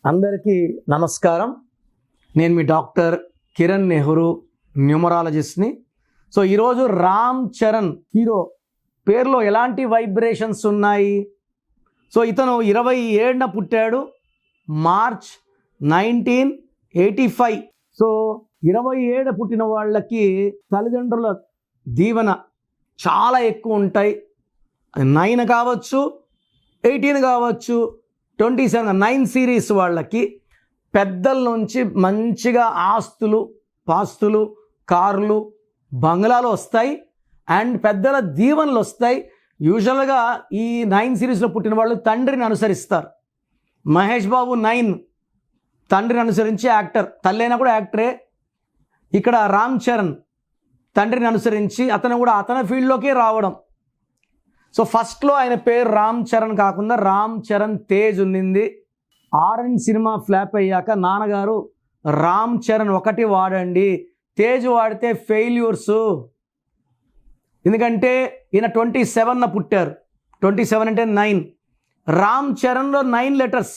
అందరికీ నమస్కారం. నేను మీ డాక్టర్ కిరణ్ నెహ్రూ, న్యూమరాలజిస్ట్ని. సో ఈరోజు రామ్ చరణ్ హీరో పేరులో ఎలాంటి వైబ్రేషన్స్ ఉన్నాయి? సో ఇతను 27న పుట్టాడు, మార్చ్ 1985. సో 27 పుట్టిన వాళ్ళకి తల్లిదండ్రుల దీవెన చాలా ఎక్కువ ఉంటాయి. 9 కావచ్చు, 18 కావచ్చు, 27 9 సిరీస్ వాళ్ళకి పెద్దల నుంచి మంచిగా ఆస్తులు, పాస్తులు, కార్లు, బంగ్లాలు వస్తాయి అండ్ పెద్దల దీవెనలు వస్తాయి. యూజువల్గా ఈ 9 సిరీస్లో పుట్టిన వాళ్ళు తండ్రిని అనుసరిస్తారు. మహేష్ బాబు 9 తండ్రిని అనుసరించి యాక్టర్, తల్లి అయినా కూడా యాక్టరే. ఇక్కడ రామ్ చరణ్ తండ్రిని అనుసరించి అతను కూడా అతని ఫీల్డ్లోకి రావడం. సో ఫస్ట్లో ఆయన పేరు రామ్ చరణ్ కాకుండా రామ్ చరణ్ తేజ్ ఉండింది. ఆరెంజ్ సినిమా ఫ్లాప్ అయ్యాక నాన్నగారు రామ్ చరణ్ ఒకటి వాడండి, తేజ్ వాడితే ఫెయిల్యూర్సు. ఎందుకంటే ఈయన 27న పుట్టారు. 27 అంటే 9. రామ్ చరణ్లో 9 లెటర్స్.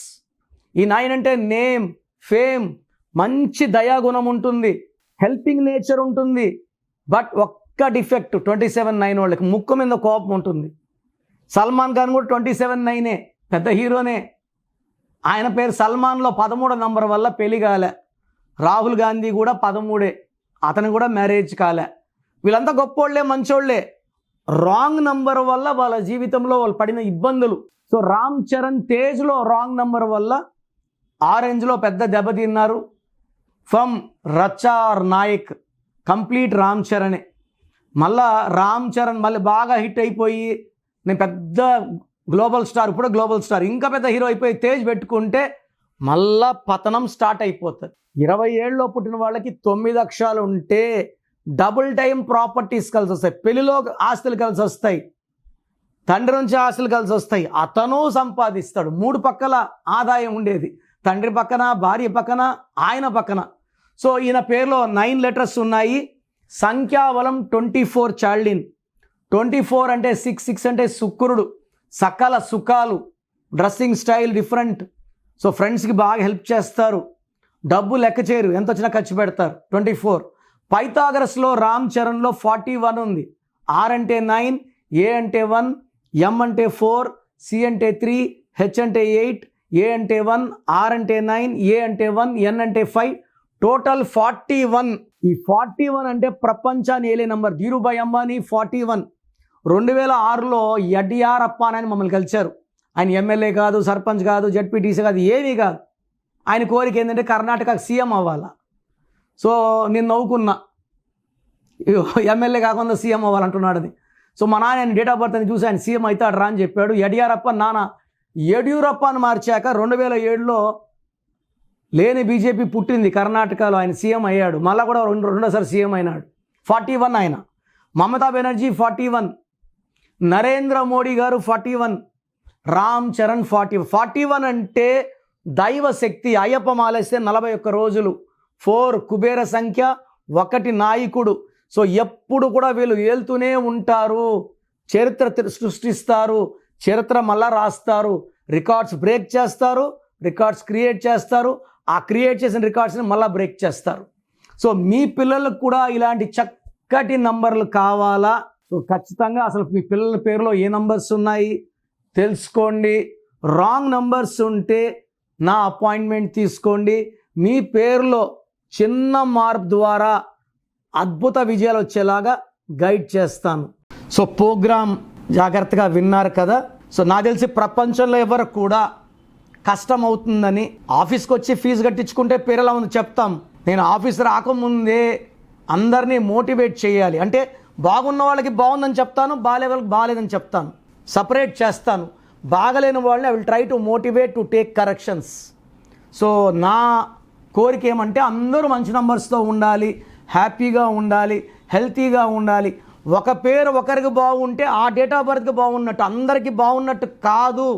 ఈ 9 అంటే నేమ్, ఫేమ్, మంచి దయాగుణం ఉంటుంది, హెల్పింగ్ నేచర్ ఉంటుంది. బట్ ఒక్క డిఫెక్ట్ 27 9 వాళ్ళకి ముక్కు మీద కోపం ఉంటుంది. సల్మాన్ ఖాన్ కూడా 27 9, పెద్ద హీరోనే. ఆయన పేరు సల్మాన్లో 13వ నంబర్ వల్ల పెళ్లి కాలే. రాహుల్ గాంధీ కూడా 13, అతను కూడా మ్యారేజ్ కాలే. వీళ్ళంతా గొప్పోళ్లే, మంచోళ్లే. రాంగ్ నంబర్ వల్ల వాళ్ళ జీవితంలో వాళ్ళు పడిన ఇబ్బందులు. సో రామ్ చరణ్ తేజ్లో రాంగ్ నంబర్ వల్ల ఆరెంజ్లో పెద్ద దెబ్బతిన్నారు. ఫ్రమ్ రచార్ నాయక్ కంప్లీట్ రామ్ చరణే. మళ్ళా రామ్ చరణ్ మళ్ళీ బాగా హిట్ అయిపోయి నేను పెద్ద గ్లోబల్ స్టార్, ఇప్పుడు గ్లోబల్ స్టార్, ఇంకా పెద్ద హీరో అయిపోయి తేజ్ పెట్టుకుంటే మళ్ళా పతనం స్టార్ట్ అయిపోతుంది. 27లో పుట్టిన వాళ్ళకి 9 అక్షరాలు ఉంటే డబుల్ టైం ప్రాపర్టీస్ కలిసి వస్తాయి. పెళ్లిలో ఆస్తులు కలిసి వస్తాయి, తండ్రి నుంచి ఆస్తులు కలిసి వస్తాయి, అతను సంపాదిస్తాడు. 3 పక్కల ఆదాయం ఉండేది, తండ్రి పక్కన, భార్య పక్కన, ఆయన పక్కన. సో ఈయన పేరులో 9 లెటర్స్ ఉన్నాయి. సంఖ్యాబలం 24 చాల్డిన్. 24 అంటే 6, 6 అంటే శుక్రుడు, సకల సుఖాలు, డ్రెస్సింగ్ స్టైల్ డిఫరెంట్. సో ఫ్రెండ్స్కి బాగా హెల్ప్ చేస్తారు, డబ్బు లెక్క చేయరు, ఎంత వచ్చినా ఖర్చు పెడతారు. 24. పైథాగరస్లో రామ్ చరణ్లో 41 ఉంది. R అంటే 9, A అంటే 1, M అంటే 4, C అంటే 3, H అంటే 8, A అంటే 1, R అంటే 9, A అంటే 1, N అంటే 5, టోటల్ 41. ఈ 41 అంటే ప్రపంచాన్ని ఏలే నంబర్. ధీరుభాయ్ అంబానీ 41. 2006లో యడియూరప్ప అని మమ్మల్ని కలిశారు. ఆయన ఎమ్మెల్యే కాదు, సర్పంచ్ కాదు, జడ్పీటీసీ కాదు, ఏమీ కాదు. ఆయన కోరిక ఏంటంటే కర్ణాటక సీఎం అవ్వాలా. సో నేను నవ్వుకున్నా, ఎమ్మెల్యే కాకుండా సీఎం అవ్వాలంటున్నాడు అది. సో మా నాన్న డేట్ ఆఫ్ బర్త్ అని చూసి ఆయన సీఎం అవుతాడు రా అని చెప్పాడు. యడియూరప్ప నాన్న యడియూరప్ప అని మార్చాక 2007లో లేని బీజేపీ పుట్టింది కర్ణాటకలో, ఆయన సీఎం అయ్యాడు. మళ్ళీ కూడా రెండోసారి సీఎం అయినాడు. 41 ఆయన. మమతా బెనర్జీ 41, నరేంద్ర మోడీ గారు 41, రామ్ చరణ్ 40. 41 అంటే దైవ శక్తి. అయ్యప్ప మాలేస్తే 41 రోజులు. 4 కుబేర సంఖ్య, 1 నాయకుడు. సో ఎప్పుడు కూడా వీళ్ళు ఏలుతూనే ఉంటారు, చరిత్ర సృష్టిస్తారు, చరిత్ర మళ్ళా రాస్తారు, రికార్డ్స్ బ్రేక్ చేస్తారు, రికార్డ్స్ క్రియేట్ చేస్తారు, ఆ క్రియేట్ చేసిన రికార్డ్స్ని మళ్ళీ బ్రేక్ చేస్తారు. సో మీ పిల్లలకు కూడా ఇలాంటి చక్కటి నంబర్లు కావాలా? సో ఖచ్చితంగా అసలు మీ పిల్లల పేరులో ఏ నంబర్స్ ఉన్నాయి తెలుసుకోండి. రాంగ్ నంబర్స్ ఉంటే నా అపాయింట్మెంట్ తీసుకోండి. మీ పేరులో చిన్న మార్పు ద్వారా అద్భుత విజయాలు వచ్చేలాగా గైడ్ చేస్తాను. సో ప్రోగ్రామ్ జాగ్రత్తగా విన్నారు కదా. సో నాకు తెలిసి ప్రపంచంలో ఎవరు కూడా కష్టం అవుతుందని ఆఫీస్కి వచ్చి ఫీజు కట్టించుకుంటే పేరు ఎలా ఉంది చెప్తాం. నేను ఆఫీస్ రాకముందే అందరినీ మోటివేట్ చేయాలి. అంటే బాగున్న వాళ్ళకి బాగుందని చెప్తాను, బాగాలే వాళ్ళకి బాగాలేదని చెప్తాను, సపరేట్ చేస్తాను. బాగలేని వాళ్ళని I will try to motivate to take corrections. So నా కోరిక ఏమంటే అందరూ మంచి నంబర్స్తో ఉండాలి, హ్యాపీగా ఉండాలి, హెల్తీగా ఉండాలి. ఒక పేరు ఒకరికి బాగుంటే ఆ డేట్ ఆఫ్ బర్త్కి బాగున్నట్టు, అందరికీ బాగున్నట్టు కాదు.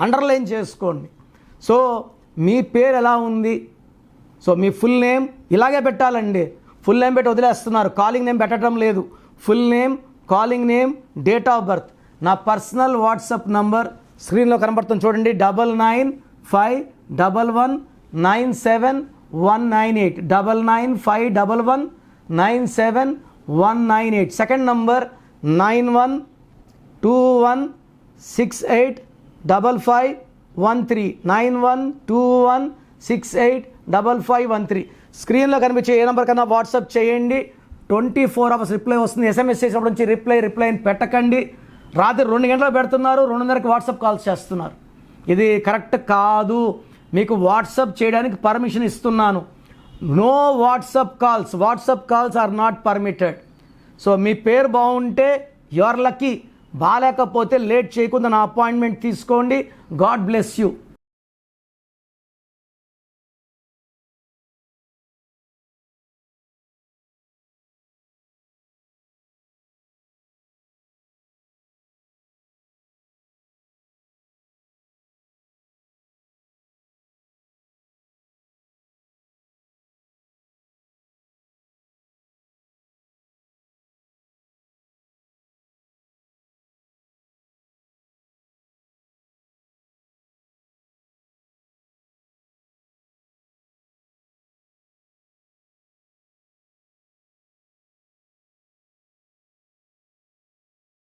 అండర్లైన్ చేసుకోండి. సో మీ పేరు ఎలా ఉంది? సో మీ ఫుల్ నేమ్ ఇలాగే పెట్టాలండి. ఫుల్ నేమ్ పెట్టి వదిలేస్తున్నారు, కాలింగ్ నేమ్ పెట్టడం లేదు. Full name, calling name, date of birth. నా పర్సనల్ వాట్సాప్ నంబర్ స్క్రీన్లో కనబడుతుంది చూడండి, 995111 97198 99511 97198. Second number 9121685513 9121685513. స్క్రీన్లో కనిపించే ఏ నెంబర్ కన్నా వాట్సాప్ చేయండి. 24 అవర్స్ రిప్లై వస్తుంది. ఎస్ఎంఎస్ చేసినప్పుడు నుంచి రిప్లై పెట్టకండి. రాత్రి 2 గంటలకు పెడుతున్నారు, 2:30కి వాట్సాప్ కాల్స్ చేస్తున్నారు. ఇది కరెక్ట్ కాదు. మీకు వాట్సాప్ చేయడానికి పర్మిషన్ ఇస్తున్నాను. No WhatsApp calls are not permitted. So మీ పేరు బాగుంటే యువర్ లక్కీ, బాగాలేకపోతే లేట్ చేయకుండా నా అపాయింట్మెంట్ తీసుకోండి. God bless you.